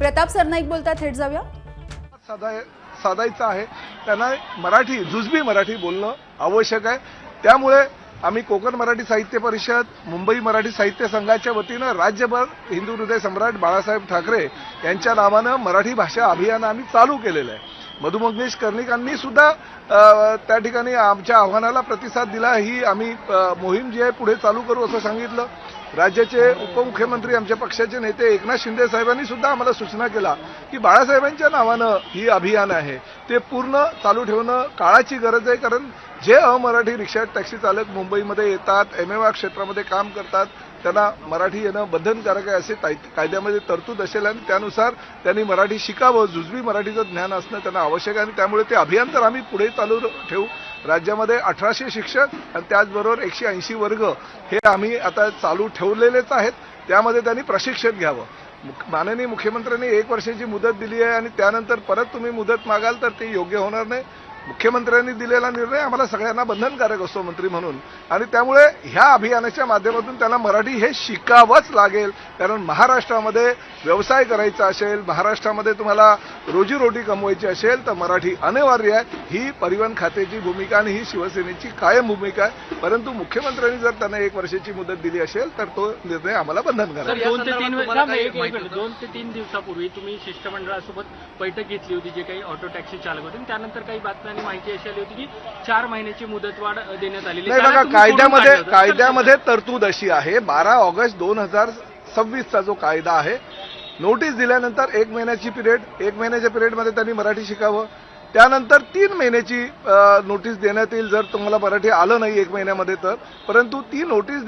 प्रताप सरनाईक बोलतात, थेट जाऊया. साधायचं आहे. त्यांना मराठी, जुजबी मराठी बोलणं आवश्यक आहे. त्यामुळे आम्ही कोकण मराठी साहित्य परिषद, मुंबई मराठी साहित्य संघाच्या वतीनं राज्यभर हिंदू हृदय सम्राट बाळासाहेब ठाकरे यांच्या नावानं मराठी भाषा अभियान आम्ही चालू केलेलं आहे. मधु मंगेश कर्णिकांनी सुद्धा त्या ठिकाणी आमच्या आव्हानाला प्रतिसाद दिला. ही आम्ही मोहीम जी आहे पुढे चालू करू असं सांगितलं. राज्याचे उपमुख्यमंत्री, आमच्या पक्षाचे नेते एकनाथ शिंदे साहेबांनी सुद्धा आम्हाला सूचना केला की बाळासाहेबांच्या नावानं ही अभियान आहे ते पूर्ण चालू ठेवणं काळाची गरज आहे. कारण जे अमराठी रिक्षा टॅक्सी चालक मुंबईमध्ये येतात, एमएवा क्षेत्रामध्ये काम करतात, त्यांना मराठी येणं बंधनकारक आहे असे कायद्यामध्ये तरतूद असेल आणि त्यानुसार त्यांनी मराठी शिकावं. जुजबी मराठीचं ज्ञान असणं त्यांना आवश्यक आहे आणि त्यामुळे ते अभियान तर आम्ही पुढे चालू ठेवू. राज्यामध्ये 1800 शिक्षक आणि त्याचबरोबर 180 वर्ग हे आम्ही आता चालू ठेवलेलेच आहेत. त्यामध्ये त्यांनी प्रशिक्षण घ्यावं. माननीय मुख्यमंत्र्यांनी 1 वर्षाची मुदत दिली आहे आणि त्यानंतर परत तुम्ही मुदत मागाल तर ते योग्य होणार नाही. मुख्यमंत्र्यांनी दिलेला निर्णय आम्हाला सगळ्यांना बंधनकारक असतो मंत्री म्हणून आणि त्यामुळे ह्या अभियानाच्या माध्यमातून त्यांना मराठी हे शिकावंच लागेल. कारण महाराष्ट्रामध्ये व्यवसाय करायचा असेल, महाराष्ट्रामध्ये तुम्हाला रोजीरोटी कमवायची असेल तर मराठी अनिवार्य आहे. ही परिवहन खात्याची भूमिका आणि ही शिवसेनेची कायम भूमिका आहे. परंतु मुख्यमंत्र्यांनी जर त्यांना 1 वर्षाची मुदत दिली असेल तर तो निर्णय आम्हाला बंधनकारक आहे. 2 ते 3 दिवसापूर्वी तुम्ही शिष्टमंडळासोबत बैठक घेतली होती, जे काही ऑटो टॅक्सी चालक होते. त्यानंतर काही बातम्यांनी माहिती अशी आली होती की 4 महिन्याची मुदतवाढ देण्यात आलेली नाही. बघा, कायद्यामध्ये तरतूद अशी आहे, 12 ऑगस्ट 2026चा जो कायदा आहे, नोटीस दिल्यानंतर 1 महिन्याची पिरियड, 1 महिन्याच्या पिरियडमध्ये त्यांनी मराठी शिकावं. त्यानंतर 3 महिन्याची नोटीस देण्यात येईल जर तुम्हाला मराठी आलं नाही 1 महिन्यामध्ये तर. परंतु ती नोटीस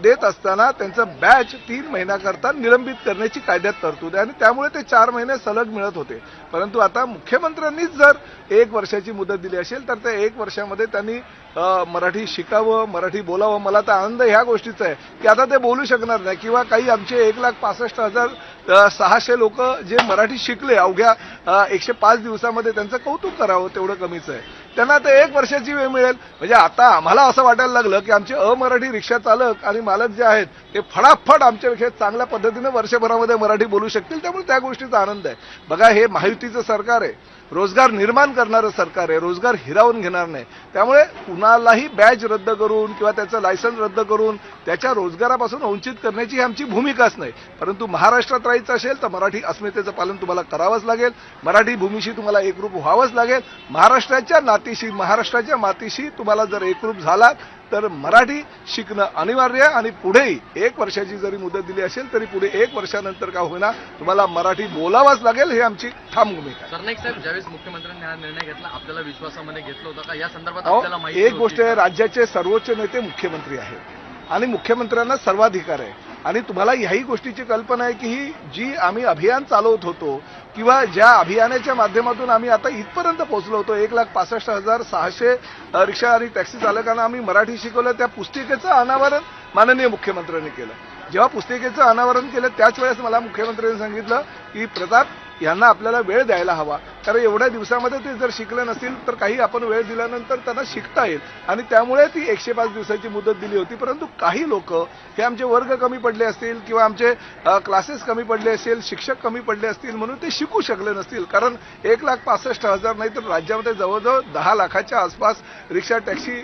देत असताना त्यांचं बॅच 3 महिन्याकरता निलंबित करण्याची कायद्यात तरतूद आहे आणि त्यामुळे ते 4 महिने सलग मिळत होते. परंतु आता मुख्यमंत्र्यांनीच जर 1 वर्षाची मुदत दिली असेल तर त्या 1 वर्षामध्ये त्यांनी मराठी शिकावं, मराठी बोलावं. मला तर आनंद ह्या गोष्टीचा आहे की आता ते बोलू शकणार नाही किंवा काही आमचे 1,65,600 लोक जे मराठी शिकले अवघ्या 105 दिवसामध्ये, त्यांचं कौतुक करावं, तेवढं कमीच आहे. त्यांना आता 1 वर्षाची वेळ मिळेल. म्हणजे आता आम्हाला असं वाटायला लागलं की आमचे अमराठी रिक्षा चालक आणि मालक जे आहेत ते फटाफट आमच्यापेक्षा चांगल्या पद्धतीनं वर्षभरामध्ये मराठी बोलू शकतील. त्यामुळे त्या गोष्टीचा आनंद आहे. बघा, हे महायुतीचं सरकार आहे, रोजगार निर्माण करणारं सरकार आहे, रोजगार हिरावून घेणार नाही. त्यामुळे कुणालाही बॅच रद्द करून किंवा त्याचं लायसन्स रद्द करून त्याच्या रोजगारापासून वंचित करण्याची ही आमची भूमिकाच नाही. परंतु महाराष्ट्रात राहायचं असेल तर मराठी अस्मितेचं पालन तुम्हाला करावंच लागेल. मराठी भूमीशी तुम्हाला एकरूप व्हावंच लागेल. महाराष्ट्राच्या मातीशी तुम्हाला जर एकरूप झालात तर मराठी शिकणं अनिवार्य आहे आणि पुढेही 1 वर्षाची जरी मुदत दिली असेल तरी पुढे 1 वर्षानंतर का होईना तुम्हाला मराठी बोलावंच लागेल. ही आमची ठाम भूमिका आहे. सरनाईक साहेब, ज्यावेळेस मुख्यमंत्र्यांनी हा निर्णय घेतला, आपल्याला विश्वासामध्ये घेतलं होतं का? या संदर्भात आपल्याला माहिती? एक गोष्ट आहे, राज्याचे सर्वोच्च नेते मुख्यमंत्री आहेत आणि मुख्यमंत्र्यांना सर्वाधिकार आहे आणि तुम्हाला ह्याही गोष्टीची कल्पना आहे की ही जी आम्ही अभियान चालवत होतो किंवा ज्या अभियानाच्या माध्यमातून आम्ही आता इथपर्यंत पोहोचलो होतो, 1,65,600 रिक्षा आणि टॅक्सी चालकांना आम्ही मराठी शिकवलं, त्या पुस्तिकेचं अनावरण माननीय मुख्यमंत्र्यांनी केलं. जेव्हा पुस्तिकेचं अनावरण केलं त्याच वेळेस मला मुख्यमंत्र्यांनी सांगितलं की प्रताप, यांना आपल्याला वेळ द्यायला हवा. कारण एवढ्या दिवसामध्ये ते जर शिकले नसतील तर काही आपण वेळ दिल्यानंतर त्यांना शिकता येईल आणि त्यामुळे ती 105 दिवसाची मुदत दिली होती. परंतु काही लोक हे आमचे वर्ग कमी पडले असतील किंवा आमचे क्लासेस कमी पडले असतील, शिक्षक कमी पडले असतील म्हणून ते शिकू शकले नसतील. कारण 1,65,000 नाही तर राज्यामध्ये जवळजवळ 10 लाखाच्या आसपास रिक्षा टॅक्सी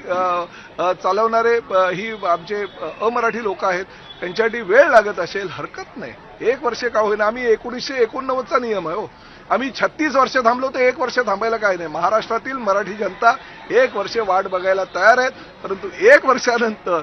चालवणारे ही आमचे अमराठी लोक आहेत. त्यांच्यासाठी वेळ लागत असेल, हरकत नाही. 1 वर्ष का होईना. आम्ही 1989चा नियम आहे हो. आम्ही 36 वर्ष थांबलो तर 1 वर्ष थांबायला काय नाही. महाराष्ट्रातील मराठी जनता 1 वर्ष वाट बघायला तयार आहेत. परंतु 1 वर्षानंतर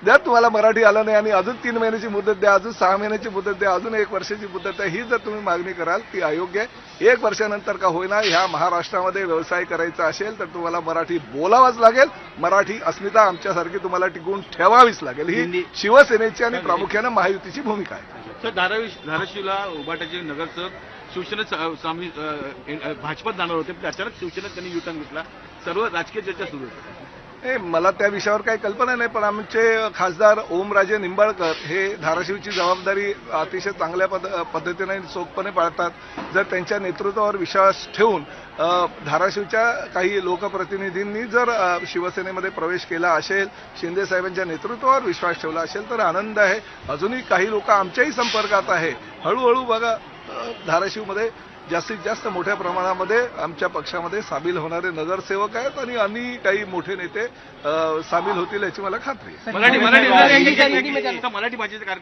जर तुम्हाला मराठी आलं नाही आणि अजून 3 महिन्याची मुदत द्या, अजून 6 महिन्याची मुदत द्या, अजून 1 वर्षाची मुदत द्या, ही जर तुम्ही मागणी कराल ती अयोग्य आहे. 1 वर्षानंतर का होईना ह्या महाराष्ट्रामध्ये व्यवसाय करायचा असेल तर तुम्हाला मराठी बोलावंच लागेल. मराठी अस्मिता आमच्यासारखी तुम्हाला टिकवून ठेवावीच लागेल. ही शिवसेनेची आणि प्रामुख्याने महायुतीची भूमिका आहे. तर धाराशिवला उभाटाचे नगरसेवक शिवसेनेत भाजपात जाणार होते, पण अचानक शिवसेनेत त्यांनी युटर्न घेतला. सर्व राजकीय चर्चा सुरू होती. मला त्या विषयावर काही कल्पना नाही, पण आमचे खासदार ओमराजे निंबाळकर हे धाराशिवची जबाबदारी अतिशय चांगल्या पद्धतीने चोखपणे पाळतात. जर त्यांच्या नेतृत्वावर विश्वास ठेवून धाराशिवच्या काही लोकप्रतिनिधींनी जर शिवसेनेमध्ये प्रवेश केला असेल, शिंदे साहेबांच्या नेतृत्वावर विश्वास ठेवला असेल तर आनंद आहे. अजूनही काही लोक आमच्याही संपर्कात आहे. हळूहळू बघा, धाराशिवमध्ये जास्तीत जास्त मोठ्या प्रमाणामध्ये आमच्या पक्षामध्ये सामील होणारे नगरसेवक आहेत आणि अन्य काही मोठे नेते सामील होतील याची मला खात्री आहे. मराठी भाषेचे कार्यक्रम